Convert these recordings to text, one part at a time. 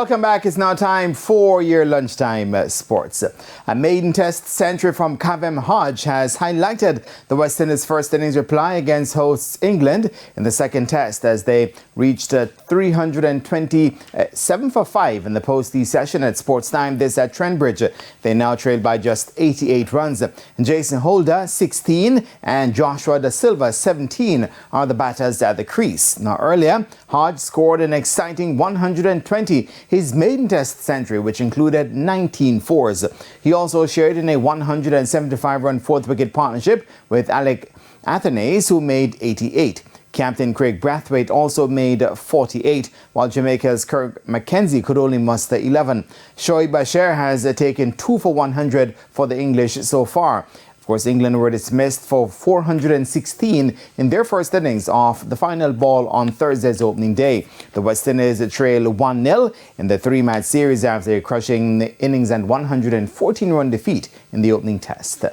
Welcome back. It's now time for your lunchtime sports. A maiden test century from Kavem Hodge has highlighted the West Indies' first innings reply against hosts England in the second test as they reached 327 for 5 in the post-T session at Sports Time this at Trentbridge. They now trail by just 88 runs. Jason Holder, 16, and Joshua Da Silva, 17, are the batters at the crease. Now earlier, Hodge scored an exciting 120, his maiden test century, which included 19 fours. He also shared in a 175-run fourth-wicket partnership with Alec Athanaze, who made 88. Captain Craig Brathwaite also made 48, while Jamaica's Kirk Mackenzie could only muster 11. Shoaib Bashir has taken 2 for 100 for the English so far. Of course, England were dismissed for 416 in their first innings of the final ball on Thursday's opening day. The West Indies trail 1-0 in the three-match series after a crushing innings and 114-run defeat in the opening test.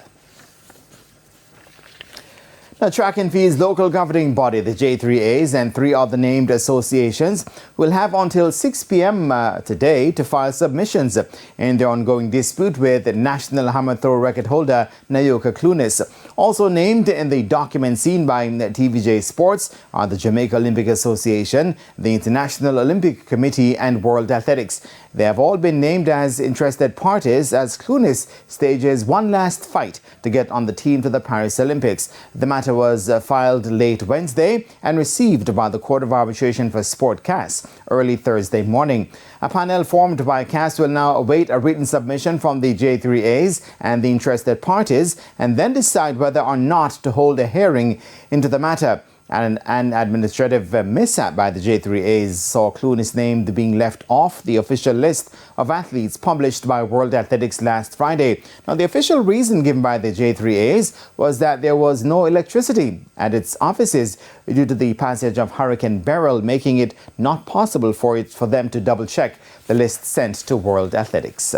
Now, Track and Field's local governing body, the J3As, and 3 other named associations will have until 6 p.m. today to file submissions in their ongoing dispute with national hammer throw record holder Nayoka Clunis. Also named in the document seen by TVJ Sports are the Jamaica Olympic Association, the International Olympic Committee, and World Athletics. They have all been named as interested parties as Clunis stages one last fight to get on the team to the Paris Olympics. The matter was filed late Wednesday and received by the Court of Arbitration for Sport CAS early Thursday morning. A panel formed by CAS will now await a written submission from the J3As and the interested parties and then decide whether or not to hold a hearing into the matter. An administrative mishap by the J3As saw Clunis named being left off the official list of athletes published by World Athletics last Friday. Now, the official reason given by the J3As was that there was no electricity at its offices due to the passage of Hurricane Beryl, making it not possible for them to double-check the list sent to World Athletics.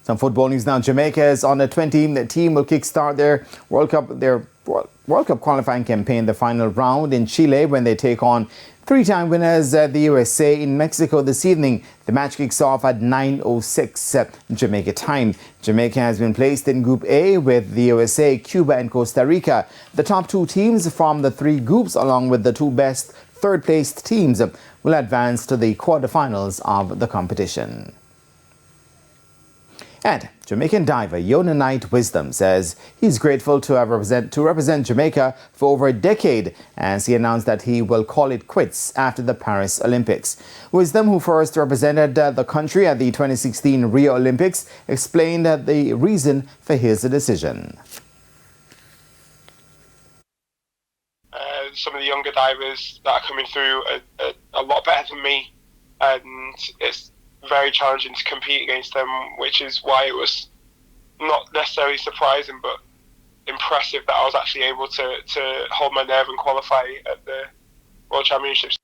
Some football news now. Jamaica is on a 20 team will kickstart their World Cup qualifying campaign, the final round in Chile, when they take on three-time winners the USA in Mexico this evening. The match kicks off at 9:06 Jamaica time. Jamaica has been placed in Group A with the USA, Cuba, and Costa Rica. The top 2 teams from the 3 groups, along with the 2 best third-placed teams, will advance to the quarterfinals of the competition. And Jamaican diver Yona Knight Wisdom says he's grateful to represent Jamaica for over a decade, as he announced that he will call it quits after the Paris Olympics. Wisdom, who first represented the country at the 2016 Rio Olympics, explained the reason for his decision. Some of the younger divers that are coming through are a lot better than me, and it's very challenging to compete against them, which is why it was not necessarily surprising but impressive that I was actually able to hold my nerve and qualify at the World Championships.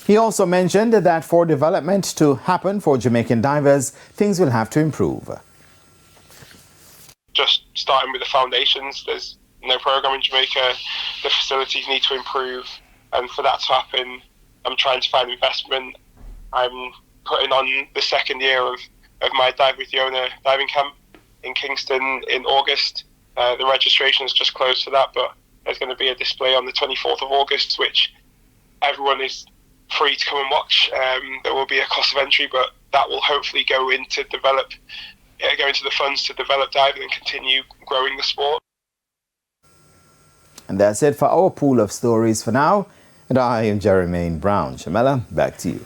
He also mentioned that for development to happen for Jamaican divers, things will have to improve. Just starting with the foundations, there's no program in Jamaica, the facilities need to improve, and for that to happen, I'm trying to find investment. I'm putting on the second year of my Dive with Yona diving camp in Kingston in August. The registration is just closed for that, but there's going to be a display on the 24th of August, which everyone is free to come and watch. There will be a cost of entry, but that will hopefully go into the funds to develop diving and continue growing the sport. And that's it for our pool of stories for now. And I am Jermaine Brown. Shamela, back to you.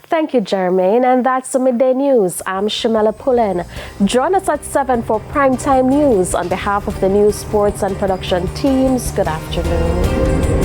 Thank you, Jermaine. And that's the Midday News. I'm Shamela Pullen. Join us at 7 for Primetime News. On behalf of the news, sports, and production teams, good afternoon.